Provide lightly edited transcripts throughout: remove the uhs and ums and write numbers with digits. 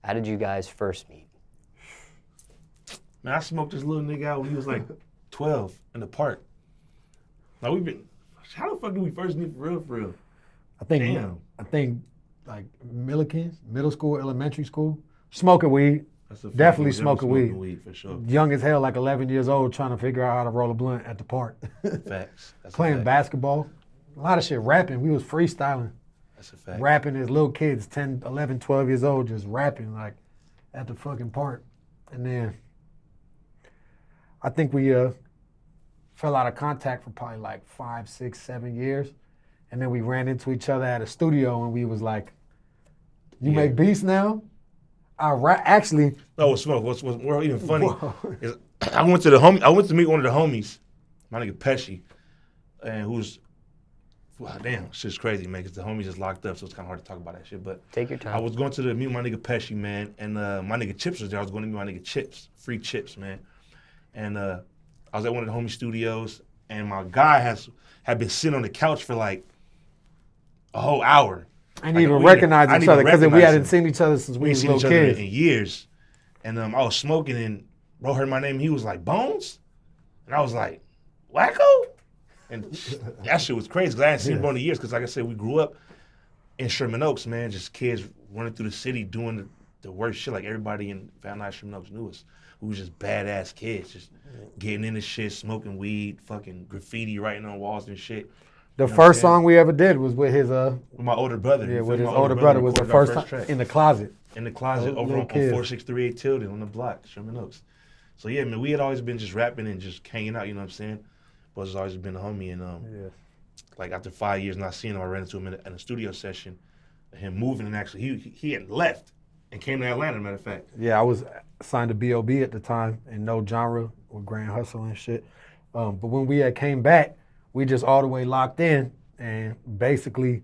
How did you guys first meet? Man, I smoked this little nigga out when he was like 12 in the park. Like how the fuck did we first meet for real? I think like Milliken, middle school, elementary school, smoking weed. Definitely smoking weed for sure. Young as hell, like 11 years old, trying to figure out how to roll a blunt at the park. Facts. Playing basketball. A lot of shit, rapping. We was freestyling. That's a fact. Rapping as little kids, 10, 11, 12 years old, just rapping like at the fucking park. And then I think we fell out of contact for probably like 5, 6, 7 years. And then we ran into each other at a studio and we was like, you make beats now? Actually. No, what's more even funny is I went to meet one of the homies, my nigga Pesci, and who's, wow, damn, shit's crazy, man, because the homies is locked up, so it's kind of hard to talk about that shit. But take your time. I was going to meet my nigga Pesci, man, and my nigga Chips was there. I was going to meet my nigga Chips, free Chips, man. And I was at one of the homie studios, and my guy had been sitting on the couch for like a whole hour. I didn't even recognize each other because we hadn't seen each other since we were little kids. In years. And I was smoking and bro heard my name. He was like, Bones? And I was like, Wakko? And that shit was crazy because I hadn't seen bro in years because like I said, we grew up in Sherman Oaks, man. Just kids running through the city doing the worst shit like everybody in Van Nuys, Sherman Oaks knew us. We was just badass kids, just getting into shit, smoking weed, fucking graffiti, writing on walls and shit. The first song we ever did was with his with my older brother. Yeah, with his older brother was the first time in the closet. In the closet over on 4638 Tilden on the block, Sherman Oaks. So yeah, man, we had always been just rapping and just hanging out, you know what I'm saying? But it's always been a homie and like after 5 years not seeing him, I ran into him in a studio session, him moving and actually he had left and came to Atlanta, matter of fact. Yeah, I was signed to b.o.b. at the time in No Genre with Grand Hustle and shit. But when we had came back, we just all the way locked in and basically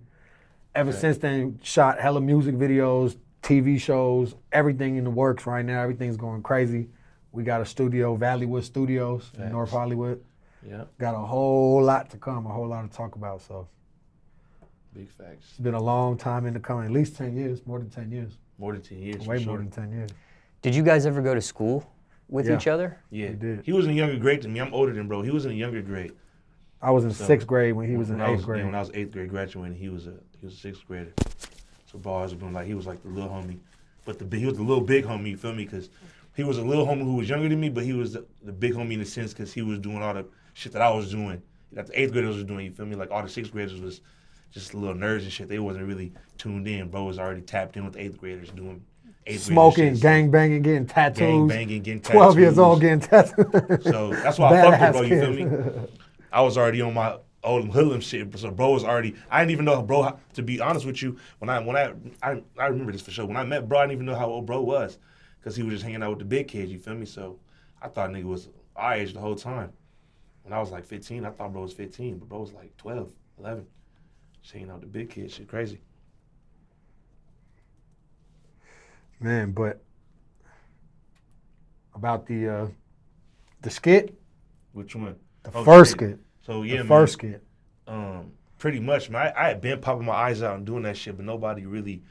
ever since then shot hella music videos, TV shows, everything in the works right now. Everything's going crazy. We got a studio, Valleywood Studios in North Hollywood. Yeah. Got a whole lot to come, a whole lot to talk about. So big facts. It's been a long time in the coming, at least 10 years, more than 10 years. More than 10 years. Way more than 10 years. Did you guys ever go to school with each other? Yeah. We did. He was in a younger grade than me. I'm older than bro. He was in a younger grade. I was in 6th grade when he was in 8th grade. Yeah, when I was 8th grade graduating, he was a 6th grader. So bro, always been like, he was like the little homie. But he was the little big homie, you feel me? Because he was a little homie who was younger than me, but he was the big homie in the sense because he was doing all the shit that I was doing. That the 8th graders was doing, you feel me? Like all the 6th graders was just little nerds and shit. They wasn't really tuned in. Bro was already tapped in with the 8th graders doing 8th smoking, gang banging, getting tattoos. Gang banging, getting tattoos. 12 years old, getting tattoos. So that's why I fucked with bro, you feel me? I was already on my old hoodlum shit, so bro was already, I didn't even know bro, to be honest with you, when I remember this for sure, when I met bro, I didn't even know how old bro was, because he was just hanging out with the big kids, you feel me? So I thought nigga was our age the whole time. When I was like 15, I thought bro was 15, but bro was like 12, 11. Just hanging out with the big kids, shit crazy. Man, but about the skit? Which one? The first skit. So yeah, the first skit. Pretty much, man. I had been popping my eyes out and doing that shit, but nobody really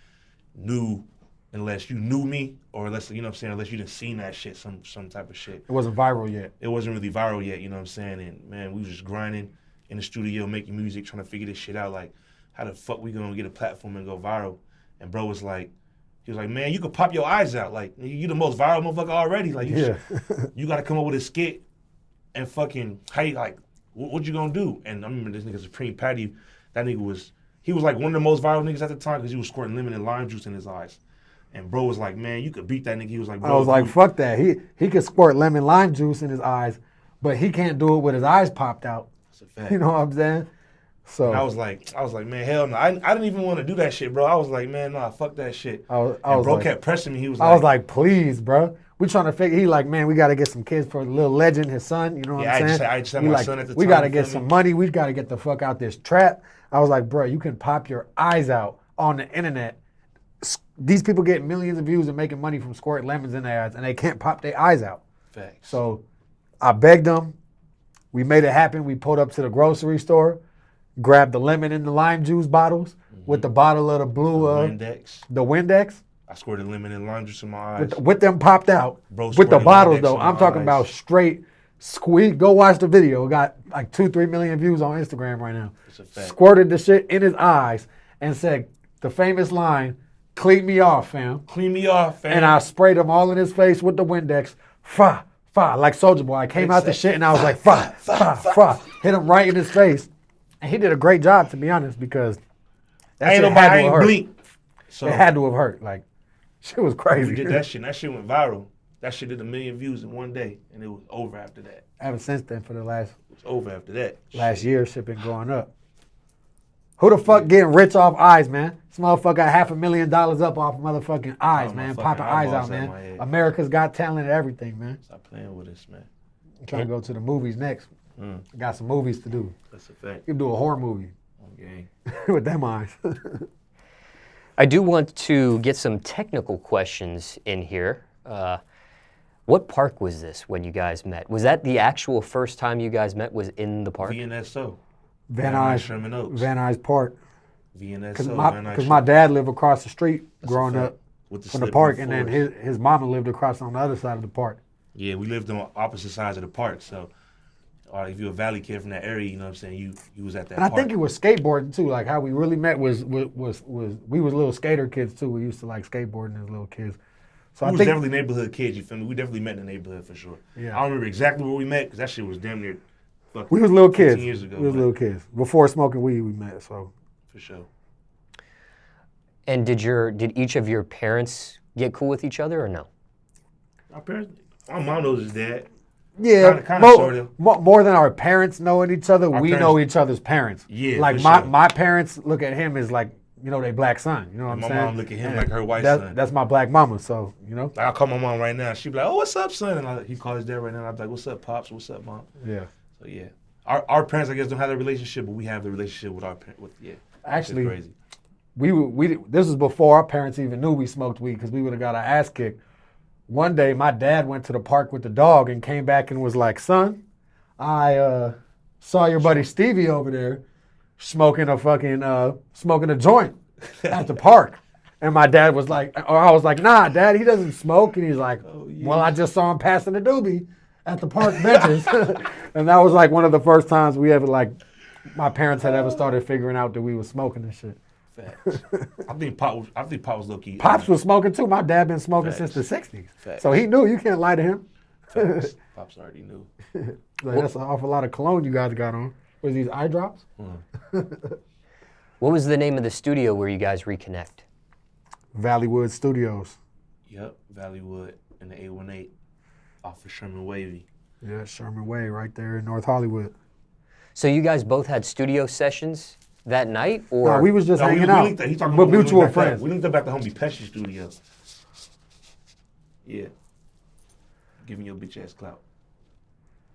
knew unless you knew me or unless, you know what I'm saying, unless you done seen that shit, some type of shit. It wasn't viral yet. It wasn't really viral yet, you know what I'm saying? And man, we was just grinding in the studio, making music, trying to figure this shit out, like, how the fuck we gonna get a platform and go viral? And bro was like, he was like, man, you could pop your eyes out. Like, you the most viral motherfucker already. Like, you gotta come up with a skit and fucking, hey, like, what you gonna do? And I remember this nigga Supreme Patty, that nigga was like one of the most viral niggas at the time because he was squirting lemon and lime juice in his eyes. And bro was like, man, you could beat that nigga. He was like, bro. I was like, fuck that. He could squirt lemon lime juice in his eyes, but he can't do it with his eyes popped out. That's a fact. You know what I'm saying? So and I was like, man, hell no. I didn't even want to do that shit, bro. I was like, man, nah, fuck that shit. And bro like, kept pressing me. He was I was like, please, bro. We trying to figure. He like, man, we got to get some kids for Lil Legend, his son. You know what I'm saying? I just had my son at the time. We got to get some money. We got to get the fuck out this trap. I was like, bro, you can pop your eyes out on the internet. These people get millions of views and making money from squirting lemons in their eyes, and they can't pop their eyes out. Facts. So I begged them. We made it happen. We pulled up to the grocery store, grabbed the lemon and the lime juice bottles with the bottle of the blue Windex. The Windex. I squirted lemon and lime juice in my eyes. With them popped out. Bro With the squirted bottles Windex though, in I'm my talking eyes. about straight squeeze. Go watch the video. It got like 2-3 million views on Instagram right now. It's a fact. Squirted the shit in his eyes and said the famous line, "Clean me off, fam." Clean me off, fam. And I sprayed him all in his face with the Windex. Fa, like Soulja Boy. I came out the shit and I was like, fa. Hit him right in his face. And he did a great job, to be honest, because that shit had to have hurt. Blink. So It had to have hurt. Like, shit was crazy. we did that shit, and that shit went viral. That shit did 1 million views in one day, and it was over after that. Ever since then, for the last It was over after that. year, shit been going up. Who the fuck getting rich off eyes, man? This motherfucker got $500,000 up off motherfucking eyes, man. motherfucking Popping eyes eyeballs out, out my man. head. America's Got Talent and everything, man. Stop playing with us, man. I'm trying to go to the movies next. Got some movies to do. That's a fact. You can do a horror movie Okay. with them eyes. I do want to get some technical questions in here. What park was this when you guys met? Was that the actual first time you guys met was in the park? VNSO. Van Nuys, Sherman Oaks. Van Nuys Park. VNSO. Because my dad lived across the street growing fact. up With the from the slip park, in and the then his mama lived across on the other side of the park. Yeah, we lived on opposite sides of the park, so if you're a Valley kid from that area, you know what I'm saying, you was at that And I park. think it was skateboarding too. Like how we really met was we was little skater kids too. We used to like skateboarding as little kids. So we I was think definitely neighborhood kids, you feel me? We definitely met in the neighborhood for sure. Yeah. I don't remember exactly where we met, because that shit was damn near we was little 15 kids. years ago. We was but little kids before smoking weed. We met. So For sure. And did each of your parents get cool with each other or no? My mom knows his dad. yeah, Kinda, sorta. more than our parents knowing each other, we parents- know each other's parents. Yeah, like for my sure. my parents look at him as like they black son. You know what I'm My saying? mom look at him And like her white that's, son. That's my black mama. So Like, I call my mom right now. She be like, "Oh, what's up, son?" And he calls his dad right now. I'm like, "What's up, pops? What's up, mom?" yeah. So yeah, our parents, I guess, don't have that relationship, but we have the relationship with our parents. Yeah, Actually, it's crazy. This was before our parents even knew we smoked weed because we would have got our ass kicked. One day, my dad went to the park with the dog and came back and was like, "Son, I saw your buddy Stevie over there smoking a joint at the park." And my dad was like, or I was like, "Nah, Dad, he doesn't smoke." And he's like, "Well, I just saw him passing the doobie at the park benches." And that was like one of the first times we ever my parents had ever started figuring out that we was smoking and shit. Facts. I think Pop was low key. Pops was smoking too. My dad been smoking Facts. since the 60s. Facts. So he knew. You can't lie to him. Facts. Pops already knew. Like, that's an awful lot of cologne you guys got on. Was these eye drops? What was the name of the studio where you guys reconnect? Valleywood Studios. Yep, Valleywood in the 818 off of Sherman Wavy. Yeah, Sherman Way right there in North Hollywood. So you guys both had studio sessions that night, or No, we was just No, hanging we out linked, he talking with about we mutual linked back friends. We linked up at the homie Pesci studio. Yeah. Giving your bitch ass clout.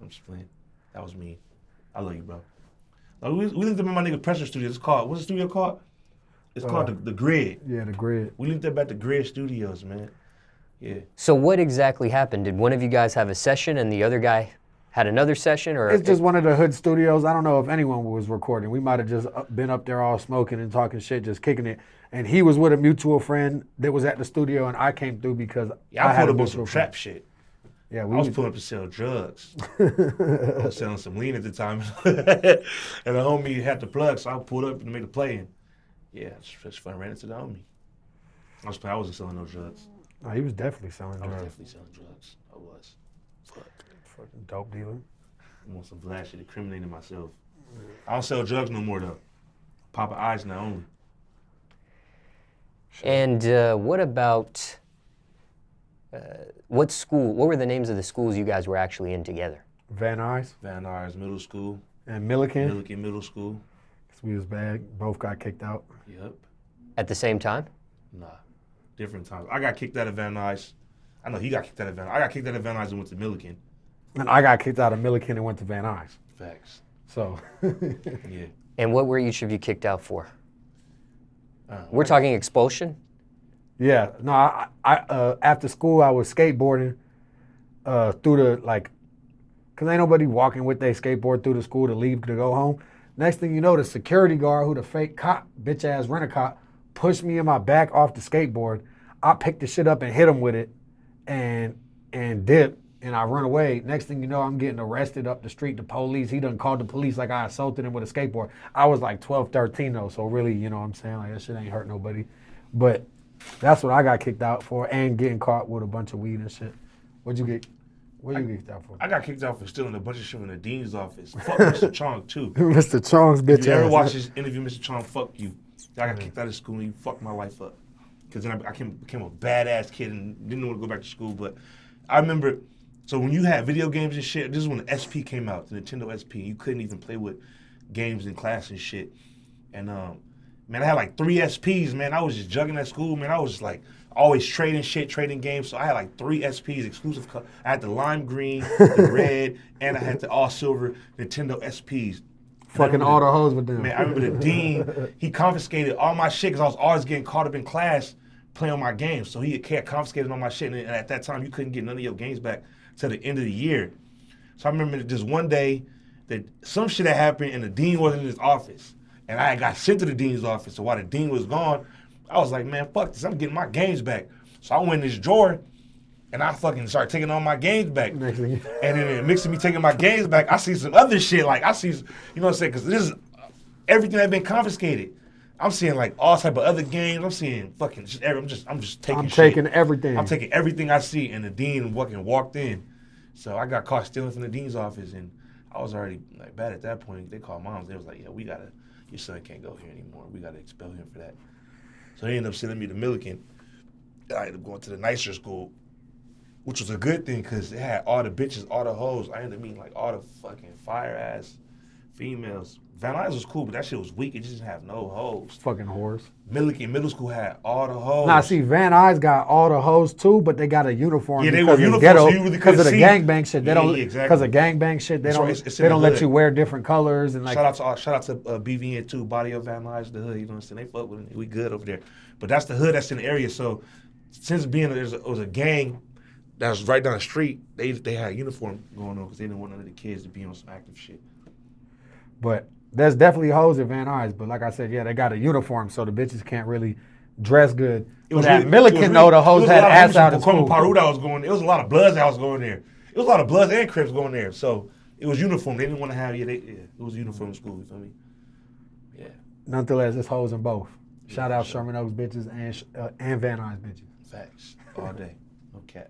I'm just playing. That was me. I love you, bro. We linked up at my nigga Pressure Studio. It's called, what's the studio called? It's called the Grid. Yeah, the grid. We linked up at the Grid Studios, man. Yeah. so what exactly happened? Did one of you guys have a session and the other guy had another session, or It's just one of the hood studios. I don't know if anyone was recording. We might have just been up there all smoking and talking shit, just kicking it. And he was with a mutual friend that was at the studio, and I came through because Yeah, I I had pulled a up on some mutual trap friend. shit. Yeah, I we was was pulling up to sell drugs. I was selling some lean at the time. And the homie had the plug, so I pulled up to make the play. And yeah, it's just fun. Ran into the homie. I wasn't selling no drugs. No, he was definitely selling I was drugs. definitely selling drugs. I was. Fuck. Fucking dope dealer. I'm on some black shit, incriminating myself. I don't sell drugs no more, though. Popping eyes now only. and what about what were the names of the schools you guys were actually in together? Van Nuys Van Nuys Middle School, and Milliken. Milliken Middle School. We was bad. Both got kicked out. Yep. At the same time? Nah. Different times. I got kicked out of Van Nuys. I know he got kicked out of Van Nuys. I got kicked out of Van Nuys and went to Milliken. And I got kicked out of Milliken and went to Van Nuys. Facts. So, Yeah. And what were each of you kicked out for? We're talking expulsion? yeah. No, I after school, I was skateboarding through the, because ain't nobody walking with their skateboard through the school to leave to go home. Next thing you know, the security guard, who the fake cop, bitch-ass rent-a-cop, pushed me in my back off the skateboard. I pick the shit up and hit him with it and dip. And I run away. Next thing you know, I'm getting arrested up the street. The police, he done called the police like I assaulted him with a skateboard. I was like 12, 13 though, so really, you know what I'm saying? Like that shit ain't hurt nobody. But that's what I got kicked out for, and getting caught with a bunch of weed and shit. What you kicked out for? I got kicked out for stealing a bunch of shit in the dean's office. Fuck Mr. Chong too. Mr. Chong's bitch If you ever ass. watch this interview, Mr. Chong, fuck you. I got kicked out of school and you fucked my life up. Because then I became a badass kid and didn't want to go back to school. But I remember, so when you had video games and shit, this is when the SP came out, the Nintendo SP. You couldn't even play with games in class and shit. And man, I had like 3 SPs, man. I was just jugging at school, man. I was just like always trading games. So I had like 3 SPs, exclusive. I had the lime green, the red, and I had the all silver Nintendo SPs. Fucking all the hoes with them. Man, I remember the dean, he confiscated all my shit because I was always getting caught up in class playing on my games. So he confiscated all my shit. And at that time, you couldn't get none of your games back till the end of the year. So I remember just one day that some shit had happened and the dean wasn't in his office. And I got sent to the dean's office. So while the dean was gone, I was like, man, fuck this. I'm getting my games back. So I went in this drawer and I fucking started taking all my games back. And then in the mix of me taking my games back, I see some other shit. Like I see, you know what I'm saying? Because this is everything that been confiscated. I'm seeing like all type of other games. I'm seeing fucking just I'm just taking shit. Taking everything. I'm taking everything I see, and the dean fucking walked in. So I got caught stealing from the dean's office, and I was already like bad at that point. They called moms. They was like, yeah, your son can't go here anymore. We gotta expel him for that. So they ended up sending me to Milliken. I ended up going to the nicer school, which was a good thing because it had all the bitches, all the hoes. I ended up meeting like all the fucking fire ass females. Van Nuys was cool, but that shit was weak. It just didn't have no hoes. Fucking whores. Milliken Middle School had all the hoes. Nah, see, Van Nuys got all the hoes too, but they got a uniform. Yeah, they were uniforms, so you really because of the couldn't see. gangbang shit. They Yeah, don't exactly. because of gangbang shit. They It's don't. right, it's in They the don't let hood. you wear different colors and like. Shout out to BVN too, Body of Van Nuys, the hood. You know what I'm saying? They fuck with it. We good over there. But that's the hood that's in the area. So since it was a gang that was right down the street, they had a uniform going on because they didn't want none of the kids to be on some active shit. But there's definitely hoes at Van Nuys. But like I said, yeah, they got a uniform, so the bitches can't really dress good. But at Milliken, though, the hoes had ass out of school. Paru that was going there. It was a lot of Bloods that was going there. It was a lot of Bloods and Crips going there. So it was uniform. They didn't want to have, it was uniform school, you feel me? Yeah. Nonetheless, it's hoes in both. Shout out Sherman Oaks bitches and Van Nuys bitches. Facts. All day. No cap.